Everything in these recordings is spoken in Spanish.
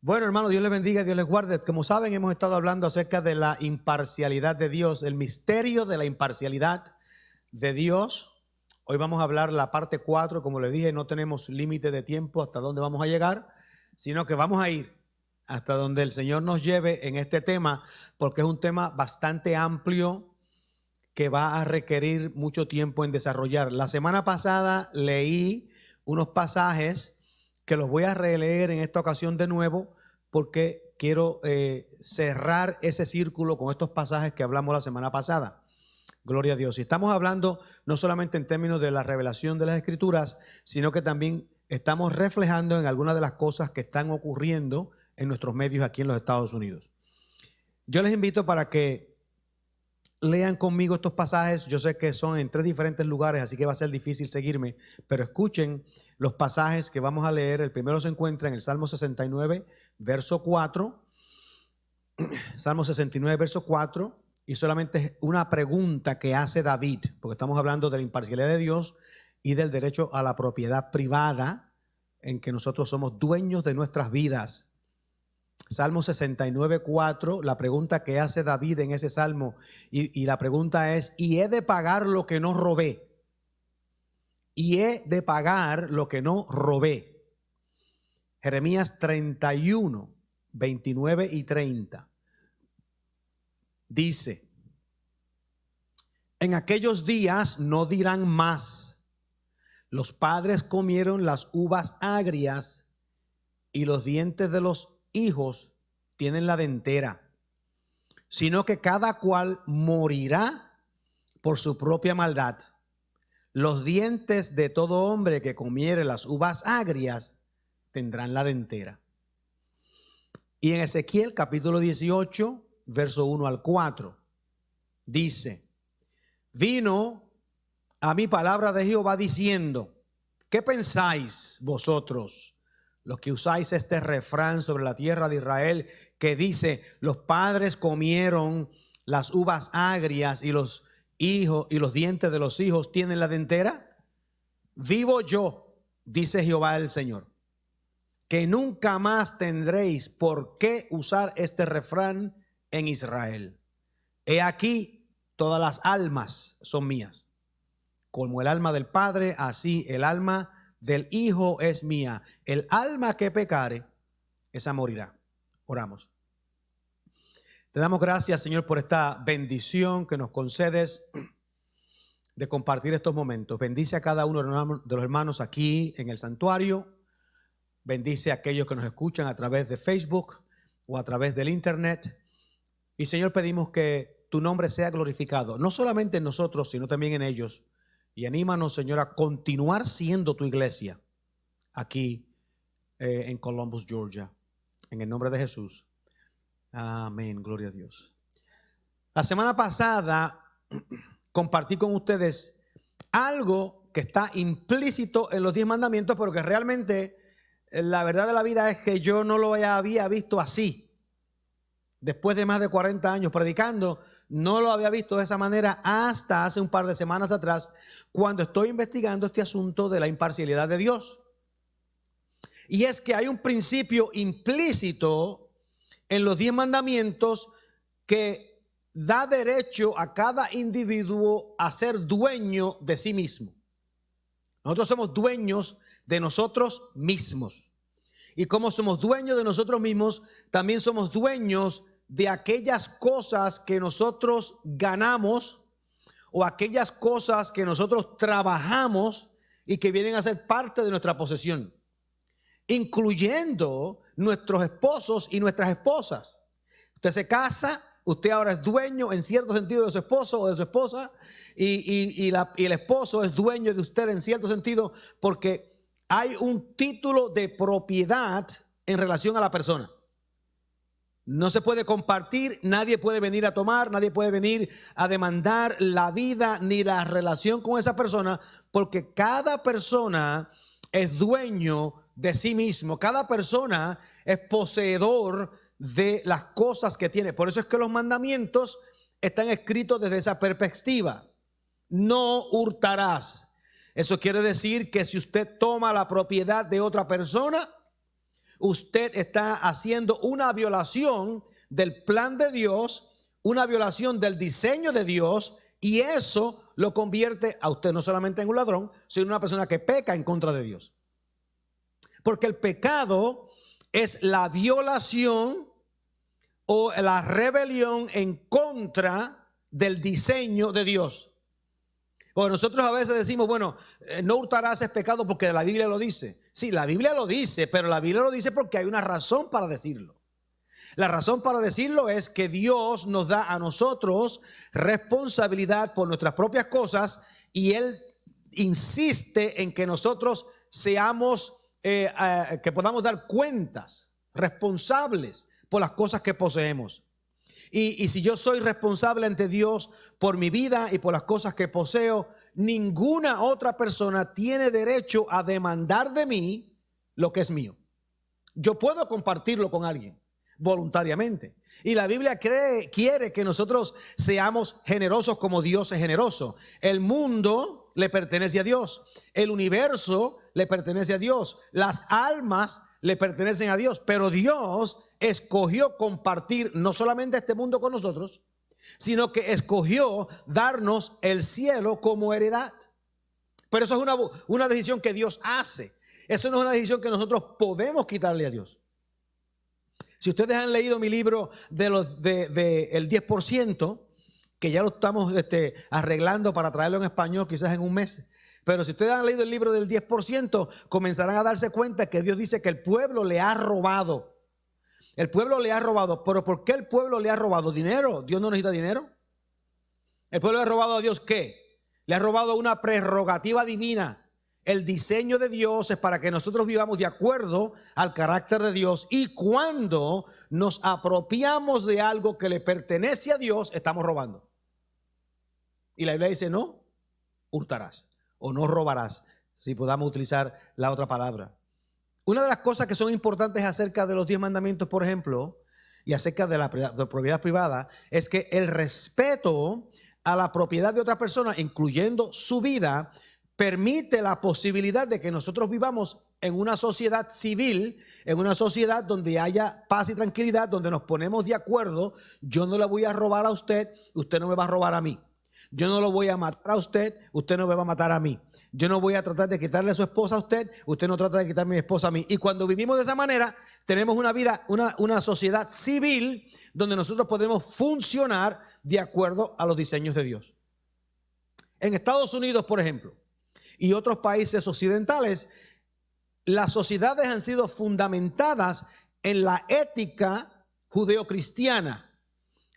Bueno, hermano, Dios les bendiga, Dios les guarde. Como saben, hemos estado hablando acerca de la imparcialidad de Dios, el misterio de la imparcialidad de Dios. Hoy vamos a hablar la parte 4. Como les dije, no tenemos límite de tiempo hasta dónde vamos a llegar, sino que vamos a ir hasta donde el Señor nos lleve en este tema, porque es un tema bastante amplio que va a requerir mucho tiempo en desarrollar. La semana pasada leí unos pasajes que los voy a releer en esta ocasión de nuevo, porque quiero cerrar ese círculo con estos pasajes que hablamos la semana pasada. Gloria a Dios. Y estamos hablando no solamente en términos de la revelación de las Escrituras, sino que también estamos reflejando en algunas de las cosas que están ocurriendo en nuestros medios aquí en los Estados Unidos. Yo les invito para que lean conmigo estos pasajes. Yo sé que son en 3 diferentes lugares, así que va a ser difícil seguirme, pero escuchen los pasajes que vamos a leer. El primero se encuentra en el Salmo 69, verso 4. Salmo 69, verso 4. Y solamente es una pregunta que hace David, porque estamos hablando de la imparcialidad de Dios y del derecho a la propiedad privada, en que nosotros somos dueños de nuestras vidas. Salmo 69, 4, la pregunta que hace David en ese salmo, y la pregunta es: ¿y he de pagar lo que no robé? Y he de pagar lo que no robé. Jeremías 31, 29 y 30. Dice: en aquellos días no dirán más, los padres comieron las uvas agrias y los dientes de los hijos tienen la dentera, sino que cada cual morirá por su propia maldad. Los dientes de todo hombre que comiere las uvas agrias tendrán la dentera. Y en Ezequiel capítulo 18, verso 1 al 4, dice: vino a mí palabra de Jehová diciendo, ¿qué pensáis vosotros, los que usáis este refrán sobre la tierra de Israel, que dice: los padres comieron las uvas agrias y los hijos y los dientes de los hijos tienen la dentera? Vivo yo, dice Jehová el Señor, que nunca más tendréis por qué usar este refrán en Israel. He aquí, todas las almas son mías. Como el alma del Padre, así el alma del Hijo es mía. El alma que pecare, esa morirá. Oramos. Te damos gracias, Señor, por esta bendición que nos concedes de compartir estos momentos. Bendice a cada uno de los hermanos aquí en el santuario. Bendice a aquellos que nos escuchan a través de Facebook o a través del internet. Y, Señor, pedimos que tu nombre sea glorificado, no solamente en nosotros, sino también en ellos. Y anímanos, Señor, a continuar siendo tu iglesia aquí en Columbus, Georgia. En el nombre de Jesús. Amén, gloria a Dios. La semana pasada compartí con ustedes algo que está implícito en los 10 mandamientos, pero que realmente la verdad de la vida es que yo no lo había visto así. Después de más de 40 años predicando, no lo había visto de esa manera hasta hace un par de semanas atrás, cuando estoy investigando este asunto de la imparcialidad de Dios. Y es que hay un principio implícito en los 10 mandamientos que da derecho a cada individuo a ser dueño de sí mismo. Nosotros somos dueños de nosotros mismos. Y como somos dueños de nosotros mismos, también somos dueños de aquellas cosas que nosotros ganamos o aquellas cosas que nosotros trabajamos y que vienen a ser parte de nuestra posesión, incluyendo nuestros esposos y nuestras esposas. Usted se casa, usted ahora es dueño en cierto sentido de su esposo o de su esposa, y el esposo es dueño de usted en cierto sentido, porque hay un título de propiedad en relación a la persona. No se puede compartir, nadie puede venir a tomar, nadie puede venir a demandar la vida ni la relación con esa persona, porque cada persona es dueño de sí mismo. Cada persona es poseedor de las cosas que tiene. Por eso es que los mandamientos están escritos desde esa perspectiva. No hurtarás. Eso quiere decir que si usted toma la propiedad de otra persona, usted está haciendo una violación del plan de Dios, una violación del diseño de Dios, y eso lo convierte a usted no solamente en un ladrón, sino en una persona que peca en contra de Dios. Porque el pecado es la violación o la rebelión en contra del diseño de Dios. Porque nosotros a veces decimos, bueno, no hurtarás es pecado porque la Biblia lo dice. Sí, la Biblia lo dice, pero la Biblia lo dice porque hay una razón para decirlo. La razón para decirlo es que Dios nos da a nosotros responsabilidad por nuestras propias cosas, y Él insiste en que nosotros seamos, que podamos dar cuentas, responsables por las cosas que poseemos. Y si yo soy responsable ante Dios por mi vida y por las cosas que poseo, ninguna otra persona tiene derecho a demandar de mí lo que es mío. Yo puedo compartirlo con alguien voluntariamente. Y la Biblia quiere que nosotros seamos generosos como Dios es generoso. El mundo le pertenece a Dios. El universo le pertenece a Dios. Las almas le pertenecen a Dios. Pero Dios escogió compartir no solamente este mundo con nosotros, sino que escogió darnos el cielo como heredad. Pero eso es una decisión que Dios hace. Eso no es una decisión que nosotros podemos quitarle a Dios. Si ustedes han leído mi libro el 10%, que ya lo estamos arreglando para traerlo en español quizás en un mes, pero si ustedes han leído el libro del 10%, comenzarán a darse cuenta que Dios dice que el pueblo le ha robado. El pueblo le ha robado. ¿Pero por qué el pueblo le ha robado? ¿Dinero? ¿Dios no necesita dinero? ¿El pueblo le ha robado a Dios qué? Le ha robado una prerrogativa divina. El diseño de Dios es para que nosotros vivamos de acuerdo al carácter de Dios, y cuando nos apropiamos de algo que le pertenece a Dios, estamos robando. Y la Biblia dice: no hurtarás o no robarás, si podamos utilizar la otra palabra. Una de las cosas que son importantes acerca de los 10 mandamientos, por ejemplo, y acerca de la propiedad privada, es que el respeto a la propiedad de otra persona, incluyendo su vida, permite la posibilidad de que nosotros vivamos en una sociedad civil, en una sociedad donde haya paz y tranquilidad, donde nos ponemos de acuerdo. Yo no le voy a robar a usted, usted no me va a robar a mí. Yo no lo voy a matar a usted, usted no me va a matar a mí. Yo no voy a tratar de quitarle a su esposa a usted, usted no trata de quitarme a mi esposa a mí. Y cuando vivimos de esa manera, tenemos una vida, una sociedad civil donde nosotros podemos funcionar de acuerdo a los diseños de Dios. En Estados Unidos, por ejemplo, y otros países occidentales, las sociedades han sido fundamentadas en la ética judeocristiana,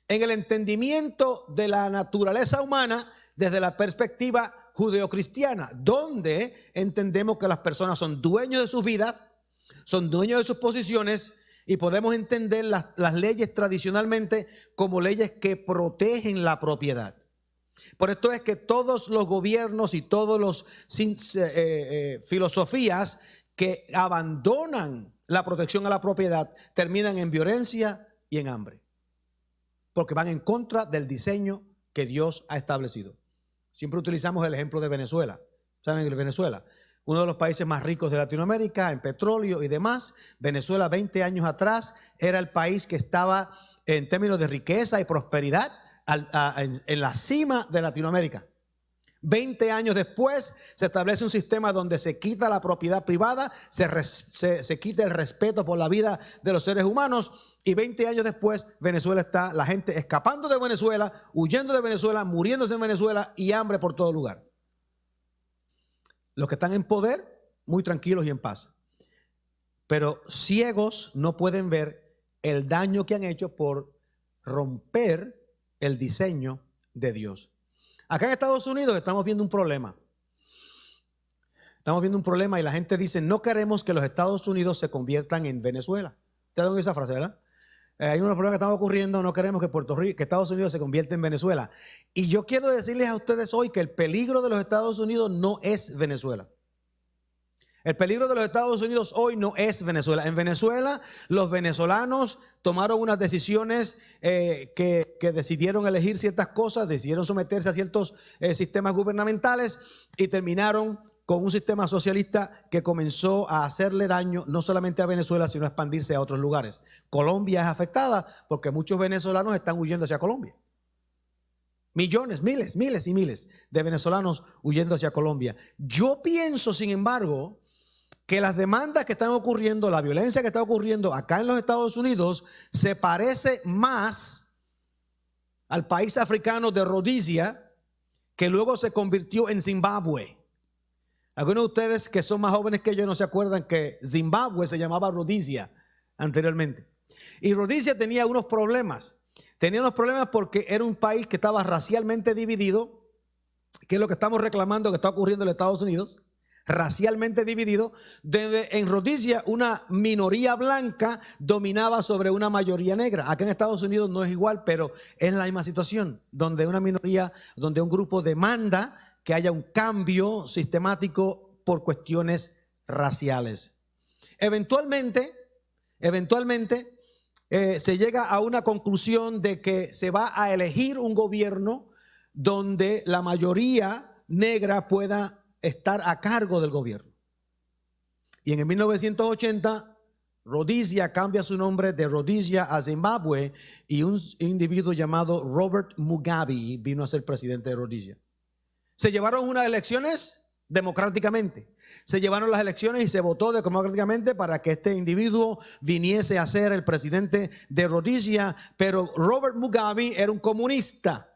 en el entendimiento de la naturaleza humana desde la perspectiva judeocristiana, donde entendemos que las personas son dueños de sus vidas, son dueños de sus posiciones, y podemos entender las leyes tradicionalmente como leyes que protegen la propiedad. Por esto es que todos los gobiernos y todas las filosofías que abandonan la protección a la propiedad terminan en violencia y en hambre, porque van en contra del diseño que Dios ha establecido. Siempre utilizamos el ejemplo de Venezuela. ¿Saben que Venezuela? Uno de los países más ricos de Latinoamérica en petróleo y demás. Venezuela 20 años atrás era el país que estaba en términos de riqueza y prosperidad en la cima de Latinoamérica. 20 años después se establece un sistema donde se quita la propiedad privada, se quita el respeto por la vida de los seres humanos, y 20 años después Venezuela está, la gente escapando de Venezuela, huyendo de Venezuela, muriéndose en Venezuela, y hambre por todo lugar. Los que están en poder, muy tranquilos y en paz, pero ciegos no pueden ver el daño que han hecho por romper el diseño de Dios. Acá en Estados Unidos estamos viendo un problema. Estamos viendo un problema y la gente dice: no queremos que los Estados Unidos se conviertan en Venezuela. ¿Ustedes oyen esa frase, verdad? Hay unos problemas que están ocurriendo, no queremos que Estados Unidos se convierta en Venezuela. Y yo quiero decirles a ustedes hoy que el peligro de los Estados Unidos no es Venezuela. El peligro de los Estados Unidos hoy no es Venezuela. En Venezuela, los venezolanos tomaron unas decisiones que decidieron elegir ciertas cosas, decidieron someterse a ciertos sistemas gubernamentales y terminaron con un sistema socialista que comenzó a hacerle daño no solamente a Venezuela, sino a expandirse a otros lugares. Colombia es afectada porque muchos venezolanos están huyendo hacia Colombia. Millones, miles y miles de venezolanos huyendo hacia Colombia. Yo pienso, sin embargo, que las demandas que están ocurriendo, la violencia que está ocurriendo acá en los Estados Unidos, se parece más al país africano de Rhodesia, que luego se convirtió en Zimbabue. Algunos de ustedes que son más jóvenes que yo no se acuerdan que Zimbabue se llamaba Rhodesia anteriormente. Y Rhodesia tenía unos problemas. Tenía unos problemas porque era un país que estaba racialmente dividido, que es lo que estamos reclamando que está ocurriendo en los Estados Unidos. Racialmente dividido, donde en Rhodesia una minoría blanca dominaba sobre una mayoría negra. Acá en Estados Unidos no es igual, pero es la misma situación, donde una minoría, donde un grupo demanda que haya un cambio sistemático por cuestiones raciales. Eventualmente se llega a una conclusión de que se va a elegir un gobierno donde la mayoría negra pueda estar a cargo del gobierno. Y en el 1980, Rhodesia cambia su nombre de Rhodesia a Zimbabue y un individuo llamado Robert Mugabe vino a ser presidente de Rhodesia. Se llevaron unas elecciones democráticamente. Se llevaron las elecciones y se votó democráticamente para que este individuo viniese a ser el presidente de Rhodesia, pero Robert Mugabe era un comunista.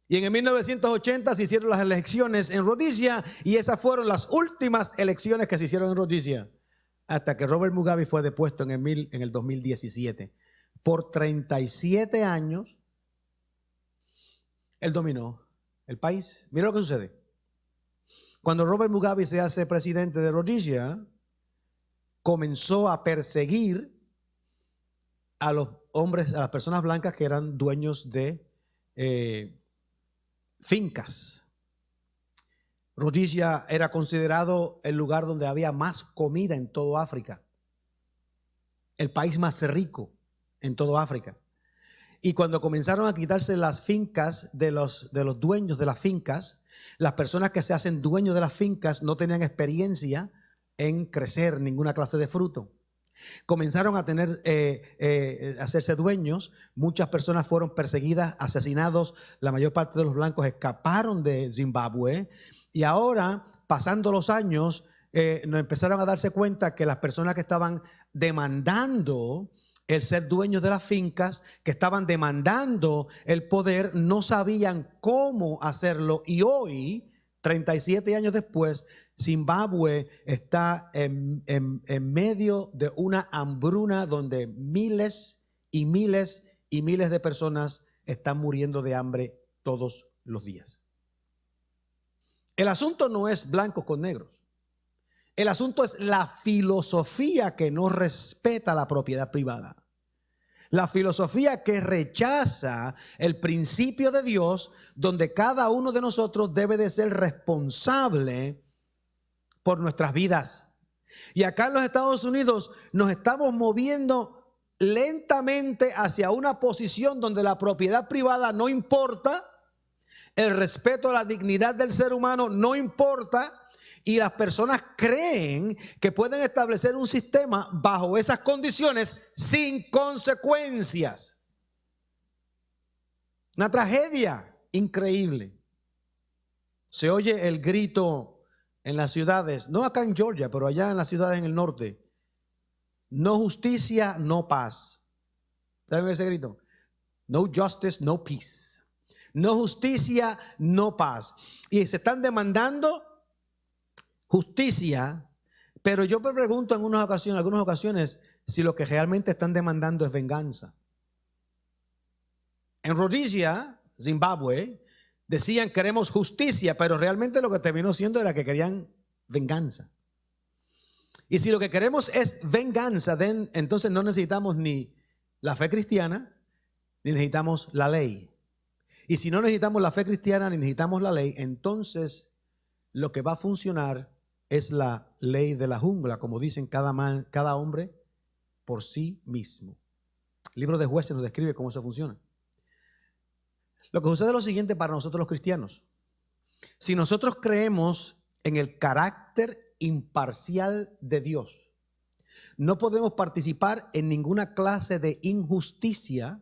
Y en el 1980 se hicieron las elecciones en Rhodesia y esas fueron las últimas elecciones que se hicieron en Rhodesia hasta que Robert Mugabe fue depuesto en el 2017. Por 37 años él dominó el país. Mira lo que sucede. Cuando Robert Mugabe se hace presidente de Rhodesia, comenzó a perseguir a los hombres, a las personas blancas que eran dueños de fincas. Rhodesia era considerado el lugar donde había más comida en todo África, el país más rico en todo África. Y cuando comenzaron a quitarse las fincas de los dueños de las fincas, las personas que se hacen dueños de las fincas no tenían experiencia en crecer ninguna clase de fruto. Comenzaron a hacerse dueños. Muchas personas fueron perseguidas, asesinados. La mayor parte de los blancos escaparon de Zimbabue. Y ahora, pasando los años, nos empezaron a darse cuenta que las personas que estaban demandando el ser dueños de las fincas, que estaban demandando el poder, no sabían cómo hacerlo. Y hoy, 37 años después, Zimbabue está en medio de una hambruna donde miles y miles y miles de personas están muriendo de hambre todos los días. El asunto no es blancos con negros. El asunto es la filosofía que no respeta la propiedad privada. La filosofía que rechaza el principio de Dios, donde cada uno de nosotros debe de ser responsable por nuestras vidas. Y acá en los Estados Unidos nos estamos moviendo lentamente hacia una posición donde la propiedad privada no importa, el respeto a la dignidad del ser humano no importa, y las personas creen que pueden establecer un sistema bajo esas condiciones sin consecuencias. Una tragedia increíble. Se oye el grito en las ciudades, no acá en Georgia, pero allá en las ciudades en el norte: no justicia, no paz. ¿Saben ese grito? No justice, no peace. No justicia, no paz. Y se están demandando justicia, pero yo me pregunto en algunas ocasiones si lo que realmente están demandando es venganza. En Rhodesia, Zimbabue, decían queremos justicia, pero realmente lo que terminó siendo era que querían venganza. Y si lo que queremos es venganza, entonces no necesitamos ni la fe cristiana, ni necesitamos la ley. Y si no necesitamos la fe cristiana, ni necesitamos la ley, entonces lo que va a funcionar es la ley de la jungla, como dicen cada hombre por sí mismo. El libro de Jueces nos describe cómo eso funciona. Lo que sucede es lo siguiente para nosotros los cristianos. Si nosotros creemos en el carácter imparcial de Dios. No podemos participar en ninguna clase de injusticia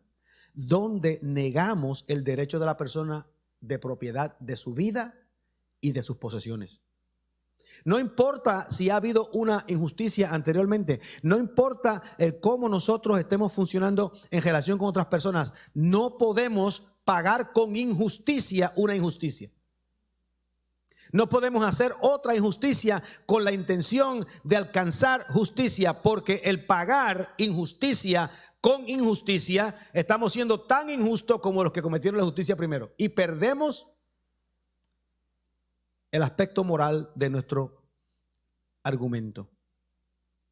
donde negamos el derecho de la persona de propiedad de su vida y de sus posesiones. No importa si ha habido una injusticia anteriormente, no importa el cómo nosotros estemos funcionando en relación con otras personas, no podemos pagar con injusticia una injusticia. No podemos hacer otra injusticia con la intención de alcanzar justicia, porque el pagar injusticia con injusticia, estamos siendo tan injustos como los que cometieron la justicia primero y perdemos el aspecto moral de nuestro argumento.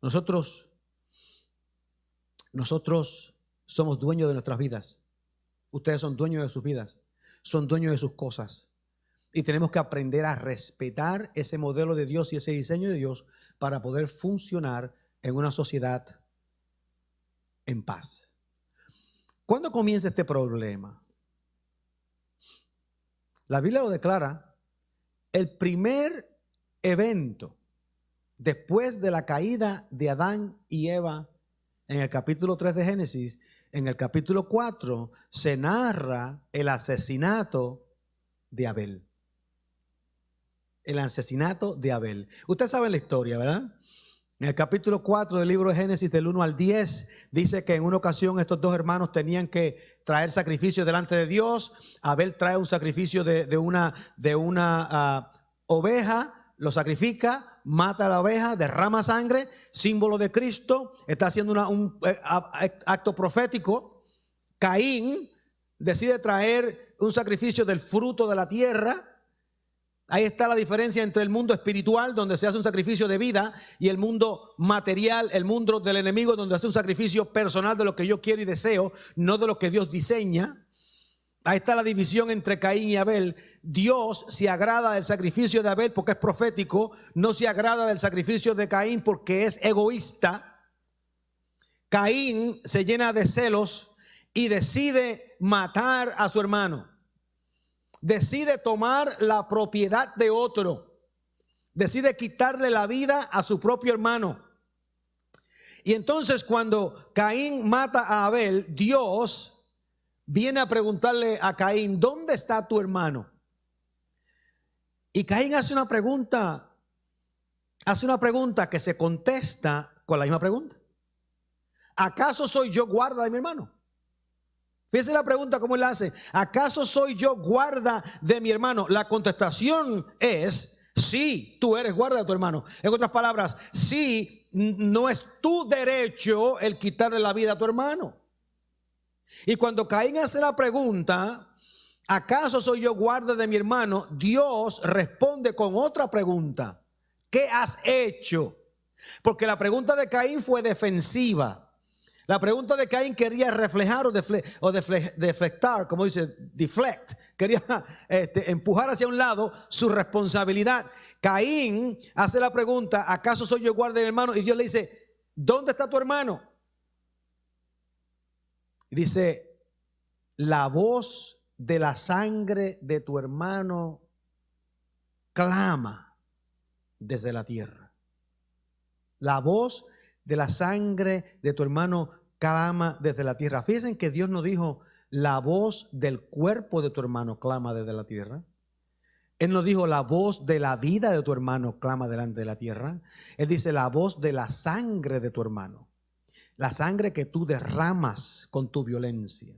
Nosotros somos dueños de nuestras vidas. Ustedes son dueños de sus vidas, son dueños de sus cosas. Y tenemos que aprender a respetar ese modelo de Dios y ese diseño de Dios para poder funcionar en una sociedad en paz. ¿Cuándo comienza este problema? La Biblia lo declara. El primer evento después de la caída de Adán y Eva en el capítulo 3 de Génesis, en el capítulo 4 se narra el asesinato de Abel. El asesinato de Abel. Usted sabe la historia, ¿verdad? En el capítulo 4 del libro de Génesis, del 1 al 10, dice que en una ocasión estos dos hermanos tenían que traer sacrificios delante de Dios. Abel trae un sacrificio de una oveja, lo sacrifica, mata a la oveja, derrama sangre, símbolo de Cristo, está haciendo un acto profético. Caín decide traer un sacrificio del fruto de la tierra. Ahí está la diferencia entre el mundo espiritual, donde se hace un sacrificio de vida, y el mundo material, el mundo del enemigo, donde hace un sacrificio personal de lo que yo quiero y deseo, no de lo que Dios diseña. Ahí está la división entre Caín y Abel. Dios se agrada del sacrificio de Abel porque es profético, no se agrada del sacrificio de Caín porque es egoísta. Caín se llena de celos y decide matar a su hermano. Decide tomar la propiedad de otro. Decide quitarle la vida a su propio hermano. Y entonces cuando Caín mata a Abel, Dios viene a preguntarle a Caín, ¿dónde está tu hermano? Y Caín hace una pregunta que se contesta con la misma pregunta. ¿Acaso soy yo guarda de mi hermano? Fíjense la pregunta como él hace. ¿Acaso soy yo guarda de mi hermano? La contestación es sí, tú eres guarda de tu hermano. En otras palabras, sí, no es tu derecho el quitarle la vida a tu hermano. Y cuando Caín hace la pregunta, ¿acaso soy yo guarda de mi hermano? Dios responde con otra pregunta. ¿Qué has hecho? Porque la pregunta de Caín fue defensiva. La pregunta de Caín quería reflejar o deflectar, como dice, deflect. Quería empujar hacia un lado su responsabilidad. Caín hace la pregunta, ¿acaso soy yo guarda de mi hermano? Y Dios le dice, ¿dónde está tu hermano? Y dice, la voz de la sangre de tu hermano clama desde la tierra. La voz de la sangre de tu hermano clama desde la tierra. Fíjense que Dios no dijo la voz del cuerpo de tu hermano clama desde la tierra. Él no dijo la voz de la vida de tu hermano clama delante de la tierra. Él dice la voz de la sangre de tu hermano. La sangre que tú derramas con tu violencia.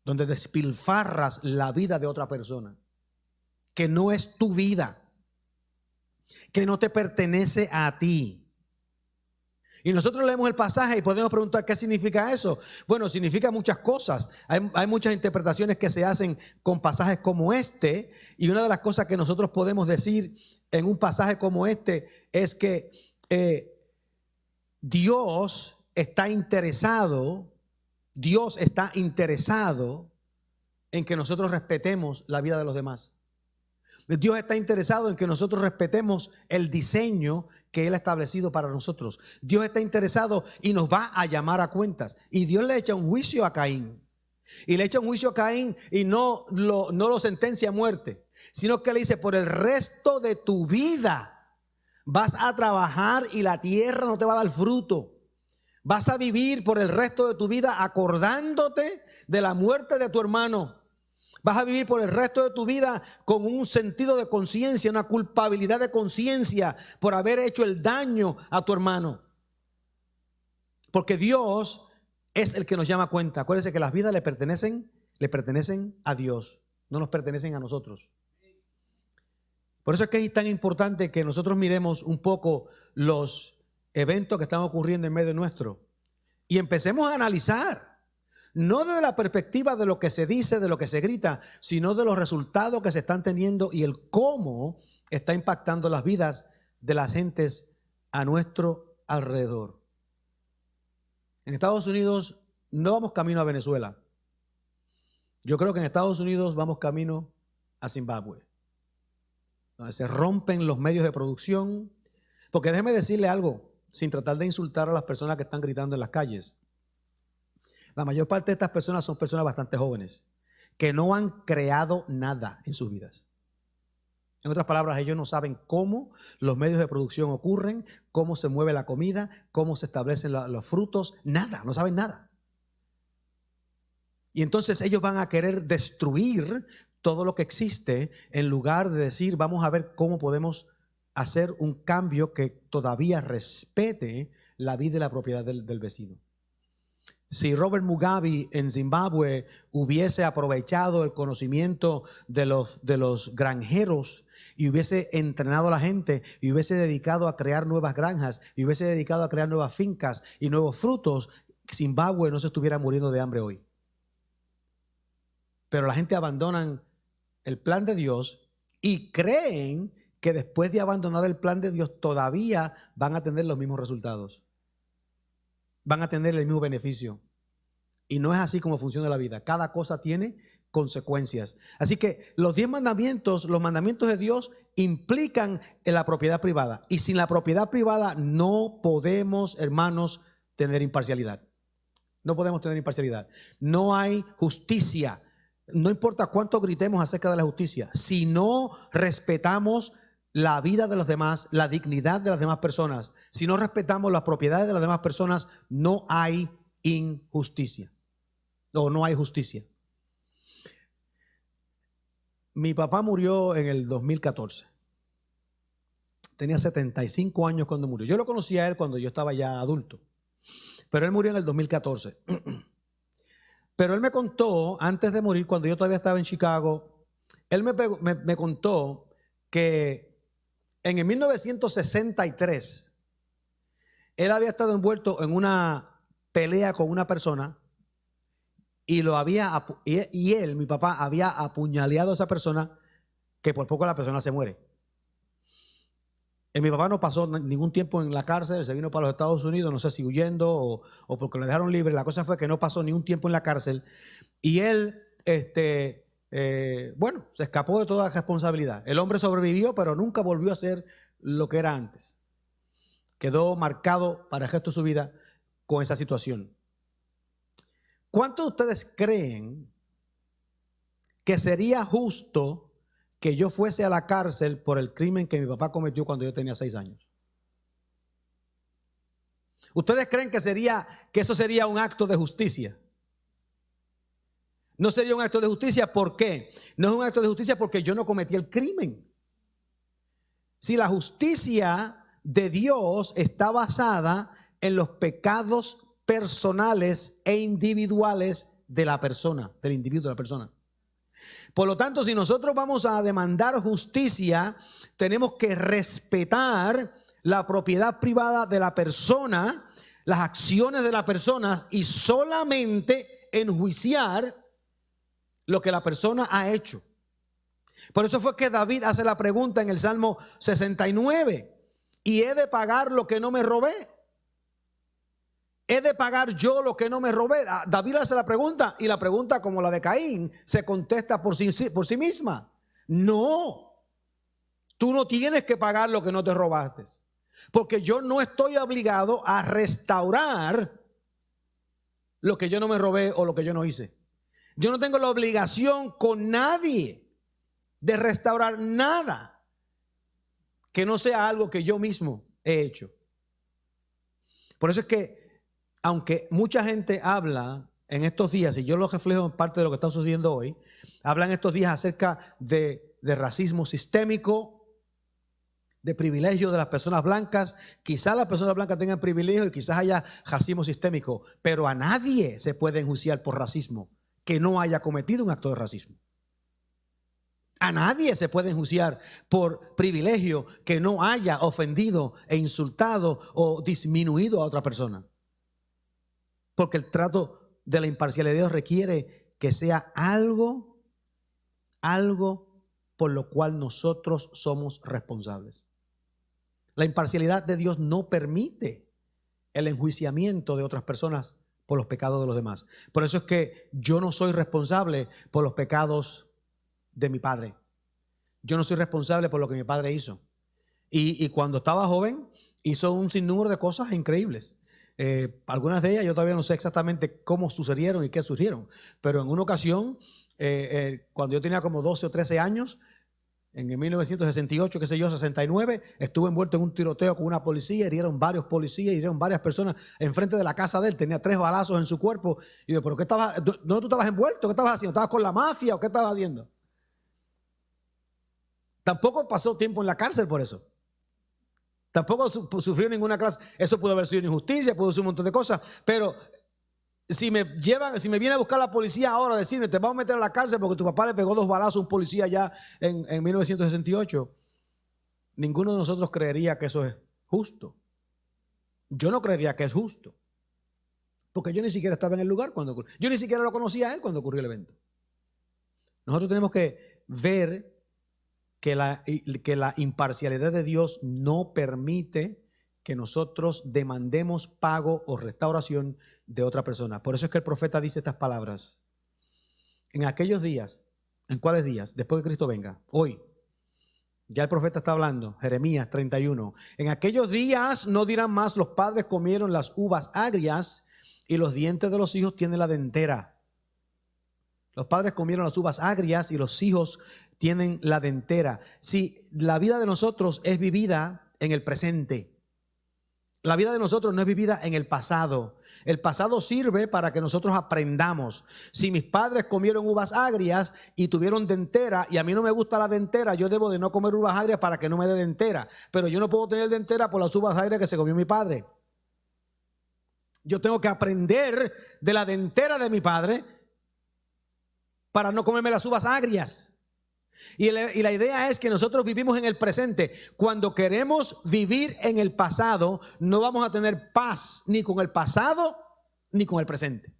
Donde despilfarras la vida de otra persona. Que no es tu vida. Que no te pertenece a ti. Y nosotros leemos el pasaje y podemos preguntar ¿qué significa eso? Bueno, significa muchas cosas. Hay muchas interpretaciones que se hacen con pasajes como este. Y una de las cosas que nosotros podemos decir en un pasaje como este es que Dios está interesado en que nosotros respetemos la vida de los demás. Dios está interesado en que nosotros respetemos el diseño que Él ha establecido para nosotros. Dios está interesado y nos va a llamar a cuentas. Y Dios le echa un juicio a Caín. Y le echa un juicio a Caín y no lo sentencia a muerte. sino que le dice, por el resto de tu vida vas a trabajar y la tierra no te va a dar fruto. Vas a vivir por el resto de tu vida acordándote de la muerte de tu hermano. Vas a vivir por el resto de tu vida con un sentido de conciencia, una culpabilidad de conciencia por haber hecho el daño a tu hermano. Porque Dios es el que nos llama a cuenta. Acuérdense que las vidas le pertenecen a Dios, no nos pertenecen a nosotros. Por eso es que es tan importante que nosotros miremos un poco los eventos que están ocurriendo en medio nuestro y empecemos a analizar. No desde la perspectiva de lo que se dice, de lo que se grita, sino de los resultados que se están teniendo y el cómo está impactando las vidas de las gentes a nuestro alrededor. En Estados Unidos no vamos camino a Venezuela. Yo creo que en Estados Unidos vamos camino a Zimbabue, donde se rompen los medios de producción. Porque déjeme decirle algo, sin tratar de insultar a las personas que están gritando en las calles. La mayor parte de estas personas son personas bastante jóvenes, que no han creado nada en sus vidas. En otras palabras, ellos no saben cómo los medios de producción ocurren, cómo se mueve la comida, cómo se establecen los frutos, nada, no saben nada. Y entonces ellos van a querer destruir todo lo que existe en lugar de decir, vamos a ver cómo podemos hacer un cambio que todavía respete la vida y la propiedad del vecino. Si Robert Mugabe en Zimbabue hubiese aprovechado el conocimiento de los granjeros y hubiese entrenado a la gente y hubiese dedicado a crear nuevas granjas y hubiese dedicado a crear nuevas fincas y nuevos frutos, Zimbabue no se estuviera muriendo de hambre hoy. Pero la gente abandonan el plan de Dios y creen que después de abandonar el plan de Dios todavía van a tener los mismos resultados. Van a tener el mismo beneficio. Y no es así como funciona la vida. Cada cosa tiene consecuencias. Así que los 10 mandamientos, los mandamientos de Dios implican en la propiedad privada. Y sin la propiedad privada no podemos, hermanos, tener imparcialidad. No podemos tener imparcialidad. No hay justicia. No importa cuánto gritemos acerca de la justicia. Si no respetamos la vida de los demás, la dignidad de las demás personas, si no respetamos las propiedades de las demás personas, no hay injusticia. O no hay justicia. Mi papá murió en el 2014. Tenía 75 años cuando murió. Yo lo conocí a él cuando yo estaba ya adulto. Pero él murió en el 2014. Pero él me contó, antes de morir, cuando yo todavía estaba en Chicago, él me contó que en el 1963, él había estado envuelto en una pelea con una persona y él, mi papá, había apuñaleado a esa persona, que por poco la persona se muere. Mi papá no pasó ningún tiempo en la cárcel, se vino para los Estados Unidos, no sé si huyendo o porque lo dejaron libre. La cosa fue que no pasó ningún tiempo en la cárcel y él, se escapó de toda responsabilidad. El hombre sobrevivió, pero nunca volvió a ser lo que era antes. Quedó marcado para el resto de su vida con esa situación. ¿Cuántos de ustedes creen que sería justo que yo fuese a la cárcel por el crimen que mi papá cometió cuando yo tenía 6 años? ¿Ustedes creen que eso sería un acto de justicia? No sería un acto de justicia. ¿Por qué? No es un acto de justicia porque yo no cometí el crimen. Si la justicia de Dios está basada en los pecados personales e individuales de la persona, del individuo, de la persona. Por lo tanto, si nosotros vamos a demandar justicia, tenemos que respetar la propiedad privada de la persona, las acciones de la persona y solamente enjuiciar lo que la persona ha hecho. Por eso fue que David hace la pregunta en el Salmo 69: ¿y he de pagar lo que no me robé? ¿He de pagar yo lo que no me robé? David hace la pregunta y la pregunta, como la de Caín, se contesta por sí misma. No, tú no tienes que pagar lo que no te robaste, porque yo no estoy obligado a restaurar lo que yo no me robé o lo que yo no hice. Yo no tengo la obligación con nadie de restaurar nada que no sea algo que yo mismo he hecho. Por eso es que, aunque mucha gente habla en estos días, y yo lo reflejo en parte de lo que está sucediendo hoy, hablan estos días acerca de racismo sistémico, de privilegio de las personas blancas. Quizás las personas blancas tengan privilegio y quizás haya racismo sistémico, pero a nadie se puede enjuiciar por racismo que no haya cometido un acto de racismo. A nadie se puede enjuiciar por privilegio que no haya ofendido e insultado o disminuido a otra persona. Porque el trato de la imparcialidad de Dios requiere que sea algo por lo cual nosotros somos responsables. La imparcialidad de Dios no permite el enjuiciamiento de otras personas por los pecados de los demás. Por eso es que yo no soy responsable por los pecados de mi padre. Yo no soy responsable por lo que mi padre hizo. Y cuando estaba joven hizo un sinnúmero de cosas increíbles. Algunas de ellas yo todavía no sé exactamente cómo sucedieron y qué surgieron. Pero en una ocasión, cuando yo tenía como 12 o 13 años, en 1968, qué sé yo, 69, estuve envuelto en un tiroteo con una policía, hirieron varios policías, hirieron varias personas enfrente de la casa de él, tenía 3 balazos en su cuerpo. Y yo, ¿pero qué estabas? ¿Dónde tú estabas envuelto? ¿Qué estabas haciendo? ¿Estabas con la mafia o qué estabas haciendo? Tampoco pasó tiempo en la cárcel por eso. Tampoco sufrió ninguna clase. Eso pudo haber sido una injusticia, pudo ser un montón de cosas, pero si me viene a buscar la policía ahora a decirme, te vamos a meter a la cárcel porque tu papá le pegó 2 balazos a un policía ya en 1968, ninguno de nosotros creería que eso es justo. Yo no creería que es justo, porque yo ni siquiera estaba en el lugar cuando ocurrió. Yo ni siquiera lo conocía a él cuando ocurrió el evento. Nosotros tenemos que ver que la imparcialidad de Dios no permite que nosotros demandemos pago o restauración de otra persona. Por eso es que el profeta dice estas palabras. En aquellos días, ¿en cuáles días? Después que Cristo venga, hoy. Ya el profeta está hablando, Jeremías 31. En aquellos días no dirán más, los padres comieron las uvas agrias y los dientes de los hijos tienen la dentera. Los padres comieron las uvas agrias y los hijos tienen la dentera. Si la vida de nosotros es vivida en el presente, la vida de nosotros no es vivida en el pasado. El pasado sirve para que nosotros aprendamos. Si mis padres comieron uvas agrias y tuvieron dentera y a mí no me gusta la dentera, yo debo de no comer uvas agrias para que no me dé dentera. Pero yo no puedo tener dentera por las uvas agrias que se comió mi padre. Yo tengo que aprender de la dentera de mi padre para no comerme las uvas agrias. Y la idea es que nosotros vivimos en el presente. Cuando queremos vivir en el pasado, no vamos a tener paz ni con el pasado ni con el presente.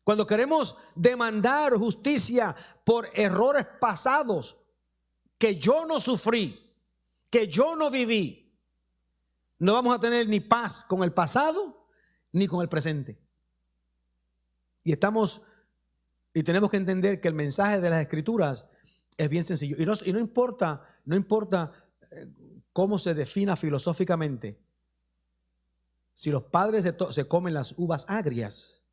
Cuando queremos demandar justicia por errores pasados que yo no sufrí, que yo no viví, no vamos a tener ni paz con el pasado ni con el presente. Y tenemos que entender que el mensaje de las Escrituras es bien sencillo. Y no importa cómo se defina filosóficamente. Si los padres se comen las uvas agrias,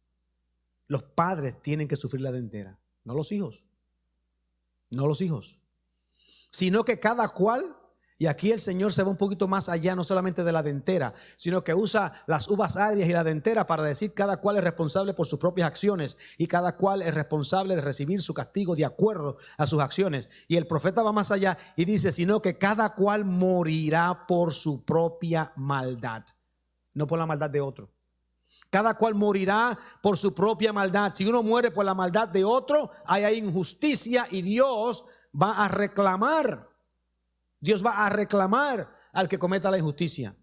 los padres tienen que sufrir la dentera, no los hijos. No los hijos. Sino que cada cual, y aquí el Señor se va un poquito más allá, no solamente de la dentera, sino que usa las uvas agrias y la dentera para decir cada cual es responsable por sus propias acciones y cada cual es responsable de recibir su castigo de acuerdo a sus acciones. Y el profeta va más allá y dice, sino que cada cual morirá por su propia maldad, no por la maldad de otro. Cada cual morirá por su propia maldad. Si uno muere por la maldad de otro, hay injusticia y Dios va a reclamar. Dios va a reclamar al que cometa la injusticia.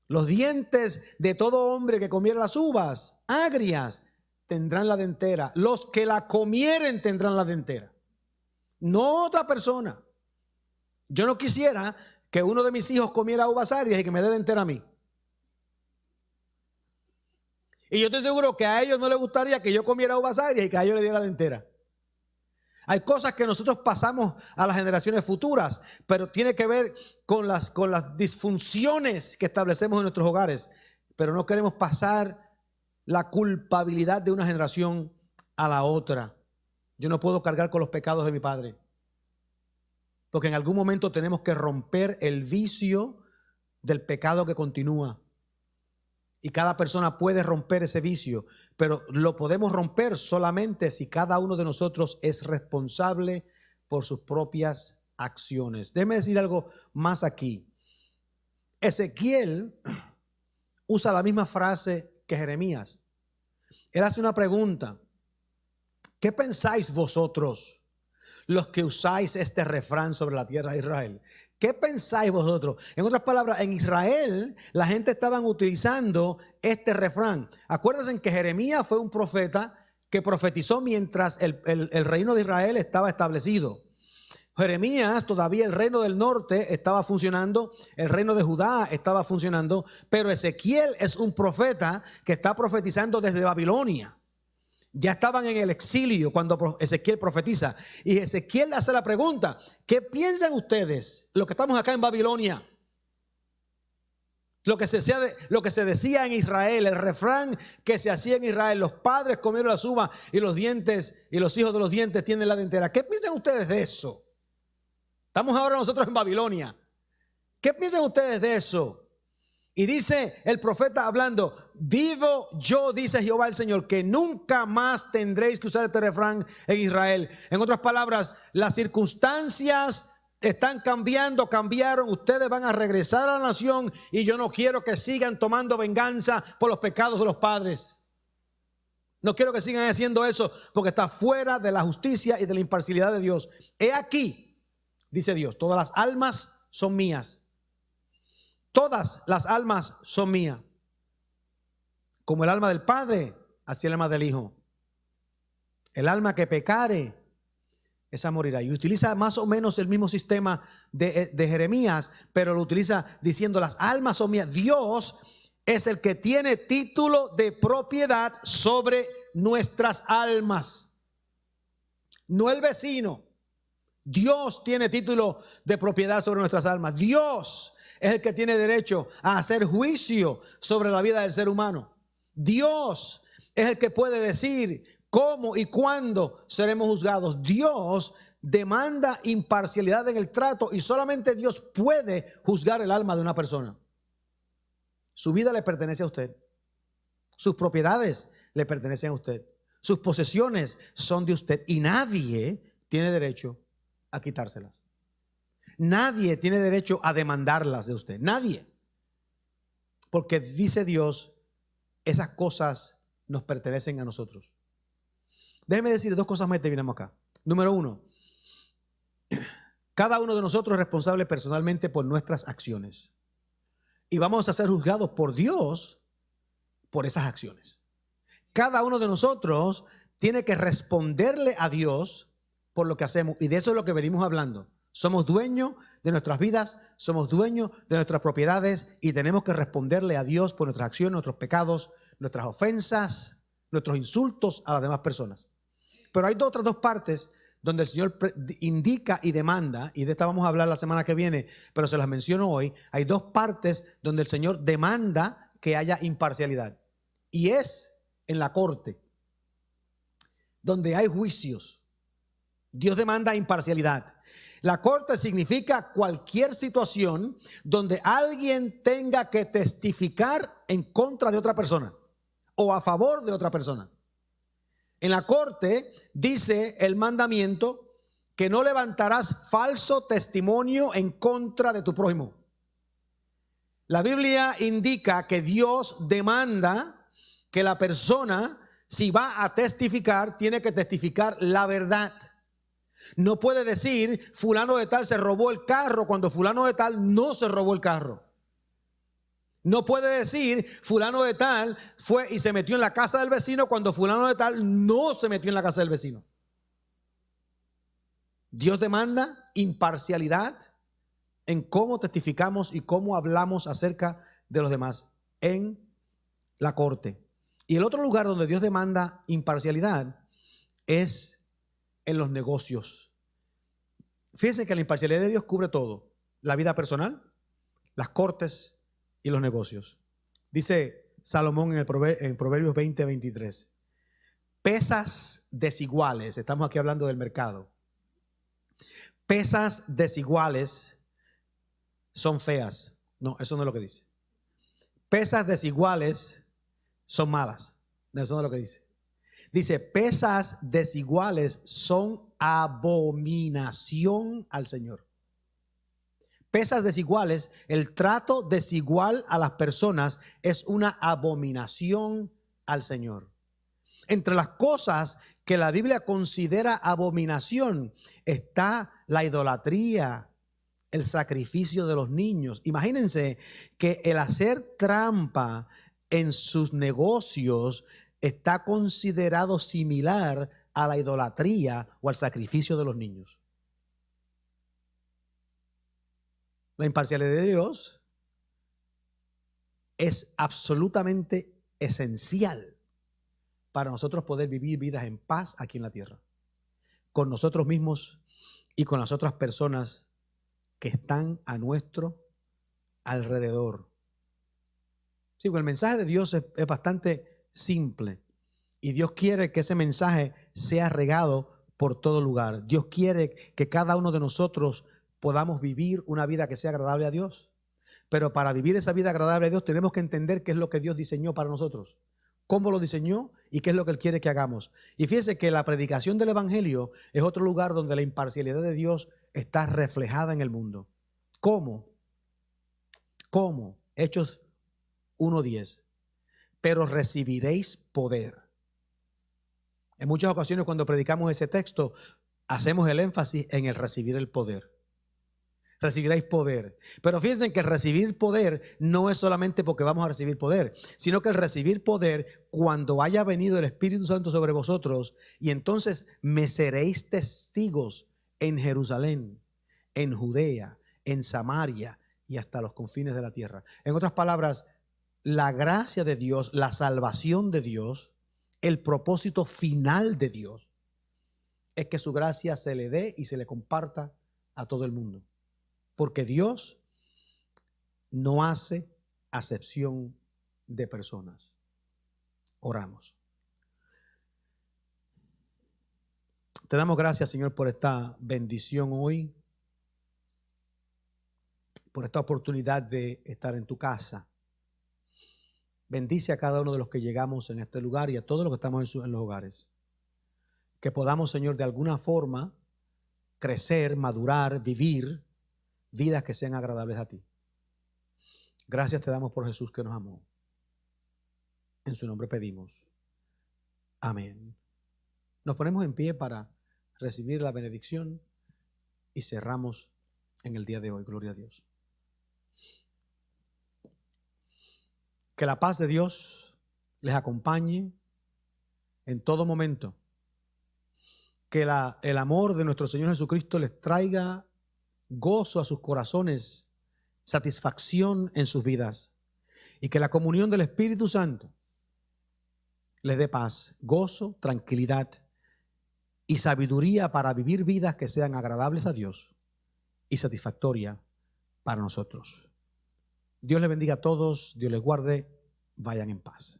Los dientes de todo hombre que comiera las uvas agrias tendrán la dentera. Los que la comieren tendrán la dentera. No otra persona. Yo no quisiera que uno de mis hijos comiera uvas agrias y que me dé dentera a mí. Y yo estoy seguro que a ellos no les gustaría que yo comiera uvas agrias y que a ellos les diera dentera. Hay cosas que nosotros pasamos a las generaciones futuras, pero tiene que ver con las disfunciones que establecemos en nuestros hogares. Pero no queremos pasar la culpabilidad de una generación a la otra. Yo no puedo cargar con los pecados de mi padre. Porque en algún momento tenemos que romper el vicio del pecado que continúa. Y cada persona puede romper ese vicio, pero lo podemos romper solamente si cada uno de nosotros es responsable por sus propias acciones. Déjeme decir algo más aquí. Ezequiel usa la misma frase que Jeremías. Él hace una pregunta. ¿Qué pensáis vosotros, los que usáis este refrán sobre la tierra de Israel? ¿Qué pensáis vosotros? En otras palabras, en Israel la gente estaba utilizando este refrán. Acuérdense que Jeremías fue un profeta que profetizó mientras el reino de Israel estaba establecido. Jeremías, todavía el reino del norte estaba funcionando, el reino de Judá estaba funcionando, pero Ezequiel es un profeta que está profetizando desde Babilonia. Ya estaban en el exilio cuando Ezequiel profetiza. Y Ezequiel le hace la pregunta: ¿qué piensan ustedes, los que estamos acá en Babilonia? Lo que se decía en Israel, el refrán que se hacía en Israel: los padres comieron las uvas y los dientes, y los hijos de los dientes tienen la dentera. ¿Qué piensan ustedes de eso? Estamos ahora nosotros en Babilonia. ¿Qué piensan ustedes de eso? Y dice el profeta hablando: vivo yo, dice Jehová el Señor, que nunca más tendréis que usar este refrán en Israel. En otras palabras, las circunstancias están cambiando, cambiaron. Ustedes van a regresar a la nación y yo no quiero que sigan tomando venganza por los pecados de los padres. No quiero que sigan haciendo eso porque está fuera de la justicia y de la imparcialidad de Dios. He aquí, dice Dios, todas las almas son mías. Todas las almas son mías. Como el alma del Padre, así el alma del Hijo. El alma que pecare, esa morirá. Y utiliza más o menos el mismo sistema de Jeremías, pero lo utiliza diciendo: las almas son mías. Dios es el que tiene título de propiedad sobre nuestras almas, no el vecino. Dios tiene título de propiedad sobre nuestras almas. Dios es el que tiene derecho a hacer juicio sobre la vida del ser humano. Dios es el que puede decir cómo y cuándo seremos juzgados. Dios demanda imparcialidad en el trato y solamente Dios puede juzgar el alma de una persona. Su vida le pertenece a usted. Sus propiedades le pertenecen a usted. Sus posesiones son de usted y nadie tiene derecho a quitárselas. Nadie tiene derecho a demandarlas de usted. Nadie. Porque dice Dios, esas cosas nos pertenecen a nosotros. Déjeme decir dos cosas más que terminamos acá. Número uno, cada uno de nosotros es responsable personalmente por nuestras acciones. Y vamos a ser juzgados por Dios por esas acciones. Cada uno de nosotros tiene que responderle a Dios por lo que hacemos. Y de eso es lo que venimos hablando. Somos dueños de nuestras vidas, somos dueños de nuestras propiedades y tenemos que responderle a Dios por nuestras acciones, nuestros pecados, nuestras ofensas, nuestros insultos a las demás personas. Pero hay otras dos partes donde el Señor indica y demanda, y de esta vamos a hablar la semana que viene, pero se las menciono hoy. Hay dos partes donde el Señor demanda que haya imparcialidad. Y es en la corte, donde hay juicios. Dios demanda imparcialidad. La corte significa cualquier situación donde alguien tenga que testificar en contra de otra persona o a favor de otra persona. En la corte dice el mandamiento que no levantarás falso testimonio en contra de tu prójimo. La Biblia indica que Dios demanda que la persona, si va a testificar, tiene que testificar la verdad. No puede decir fulano de tal se robó el carro cuando fulano de tal no se robó el carro. No puede decir fulano de tal fue y se metió en la casa del vecino cuando fulano de tal no se metió en la casa del vecino. Dios demanda imparcialidad en cómo testificamos y cómo hablamos acerca de los demás en la corte. Y el otro lugar donde Dios demanda imparcialidad es en los negocios. Fíjense que la imparcialidad de Dios cubre todo: la vida personal, las cortes y los negocios. Dice Salomón en Proverbios 20:23: pesas desiguales, estamos aquí hablando del mercado. Pesas desiguales son feas. No, eso no es lo que dice. Pesas desiguales son malas. No, eso no es lo que dice. Dice, pesas desiguales son abominación al Señor. Pesas desiguales, el trato desigual a las personas es una abominación al Señor. Entre las cosas que la Biblia considera abominación está la idolatría, el sacrificio de los niños. Imagínense que el hacer trampa en sus negocios está considerado similar a la idolatría o al sacrificio de los niños. La imparcialidad de Dios es absolutamente esencial para nosotros poder vivir vidas en paz aquí en la tierra, con nosotros mismos y con las otras personas que están a nuestro alrededor. Sí, el mensaje de Dios es bastante simple y Dios quiere que ese mensaje sea regado por todo lugar. Dios quiere que cada uno de nosotros podamos vivir una vida que sea agradable a Dios. Pero para vivir esa vida agradable a Dios tenemos que entender qué es lo que Dios diseñó para nosotros, cómo lo diseñó y qué es lo que Él quiere que hagamos. Y fíjense que la predicación del Evangelio es otro lugar donde la imparcialidad de Dios está reflejada en el mundo. ¿Cómo? ¿Cómo? Hechos 1:10. Pero recibiréis poder. En muchas ocasiones cuando predicamos ese texto, hacemos el énfasis en el recibir el poder. Recibiréis poder. Pero fíjense que recibir poder no es solamente porque vamos a recibir poder, sino que el recibir poder cuando haya venido el Espíritu Santo sobre vosotros, y entonces me seréis testigos en Jerusalén, en Judea, en Samaria y hasta los confines de la tierra. En otras palabras, la gracia de Dios, la salvación de Dios, el propósito final de Dios es que su gracia se le dé y se le comparta a todo el mundo. Porque Dios no hace acepción de personas. Oramos. Te damos gracias, Señor, por esta bendición hoy, por esta oportunidad de estar en tu casa. Bendice a cada uno de los que llegamos en este lugar y a todos los que estamos en los hogares. Que podamos, Señor, de alguna forma crecer, madurar, vivir vidas que sean agradables a ti. Gracias te damos por Jesús que nos amó. En su nombre pedimos. Amén. Nos ponemos en pie para recibir la benedicción y cerramos en el día de hoy. Gloria a Dios. Que la paz de Dios les acompañe en todo momento. Que el amor de nuestro Señor Jesucristo les traiga gozo a sus corazones, satisfacción en sus vidas. Y que la comunión del Espíritu Santo les dé paz, gozo, tranquilidad y sabiduría para vivir vidas que sean agradables a Dios y satisfactorias para nosotros. Dios les bendiga a todos, Dios les guarde, vayan en paz.